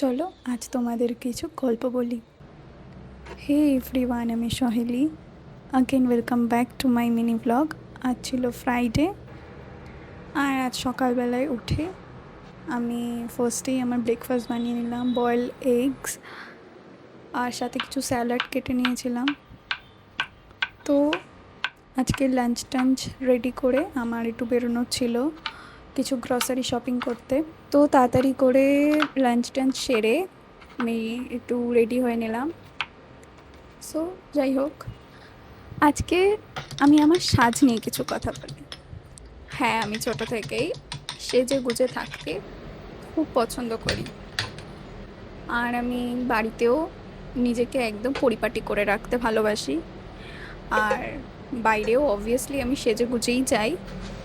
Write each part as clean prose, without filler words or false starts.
চলো আজ তোমাদের কিছু গল্প বলি। হে এভরিওয়ান, আমি সহেলি। Again welcome back to my mini blog. আজ ছিল ফ্রাইডে, আর আজ সকালবেলায় উঠে আমি ফার্স্টেই আমার ব্রেকফাস্ট বানিয়ে নিলাম, বয়েল এগস, আর সাথে কিছু স্যালাড কেটে নিয়েছিলাম। তো আজকে লাঞ্চ টাঞ্চ রেডি করে আমার একটু বেরোনোর ছিল, কিছু গ্রসারি শপিং করতে। তো তাড়াতাড়ি করে লাঞ্চ টাঞ্চ সেরে আমি একটু রেডি হয়ে নিলাম। সো যাই হোক, আজকে আমি আমার সাজ নিয়ে কিছু কথা বলি। হ্যাঁ, আমি ছোট থেকেই সেজে গুজে থাকতে খুব পছন্দ করি, আর আমি বাড়িতেও নিজেকে একদম পরিপাটি করে রাখতে ভালোবাসি, আর বাইরেও অবভিয়াসলি আমি সেজে গুজেই যাই।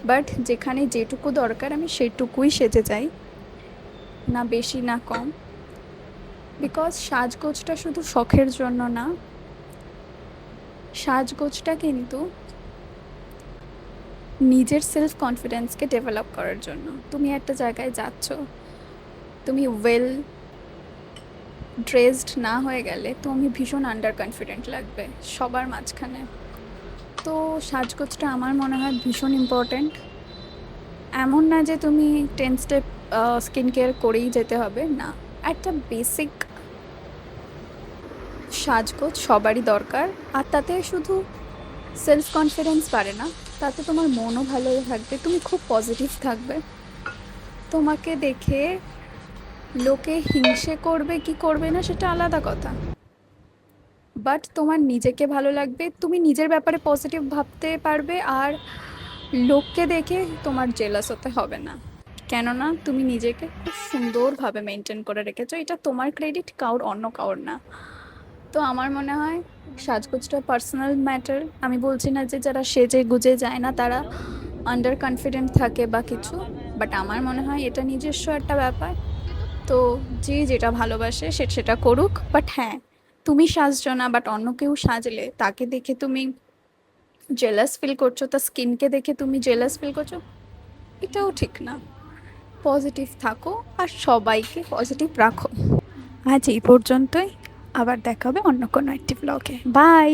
বাট যেখানে যেটুকু দরকার আমি সেটুকুই সেজে যাই, না বেশি না কম। বিকজ সাজগোজটা শুধু শখের জন্য না, সাজগোজটা কিন্তু নিজের সেলফ কনফিডেন্সকে ডেভেলপ করার জন্য। তুমি একটা জায়গায় যাচ্ছ, তুমি ওয়েল ড্রেসড না হয়ে গেলে তুমি ভীষণ আন্ডার কনফিডেন্ট লাগবে সবার মাঝখানে। তো সাজগোজটা আমার মনে হয় ভীষণ ইম্পর্ট্যান্ট। এমন না যে তুমি 10 স্টেপ স্কিন কেয়ার করেই যেতে হবে, না, একটা বেসিক সাজগোজ সবারই দরকার। আর তাতে শুধু সেলফ কনফিডেন্স বাড়ে না, তাতে তোমার মনও ভালো থাকবে, তুমি খুব পজিটিভ থাকবে। তোমাকে দেখে লোকে হিংসে করবে কি করবে না সেটা আলাদা কথা, বাট তোমার নিজেকে ভালো লাগবে, তুমি নিজের ব্যাপারে পজিটিভ ভাবতে পারবে, আর লোককে দেখে তোমার জেলাস হতে হবে না। কেননা তুমি নিজেকে খুব সুন্দরভাবে মেনটেন করে রেখেছো, এটা তোমার ক্রেডিট, অন্য কাউর না। তো আমার মনে হয় সাজগোজটা পার্সোনাল ম্যাটার। আমি বলছি না যে যারা সেজে গুজে যায় না তারা আন্ডার কনফিডেন্ট থাকে বা কিছু, বাট আমার মনে হয় এটা নিজস্ব একটা ব্যাপার। তো যে যেটা ভালোবাসে সে সেটা করুক, বাট হ্যাঁ, তুমি সাজছো না বাট অন্য কেউ সাজলে তাকে দেখে তুমি জেলাস ফিল করছো, তার স্কিনকে দেখে তুমি জেলাস ফিল করছো, এটাও ঠিক না। পজিটিভ থাকো আর সবাইকে পজিটিভ রাখো। আজ এই পর্যন্তই, আবার দেখা হবে অন্য কোনো একটি ব্লগে। বাই।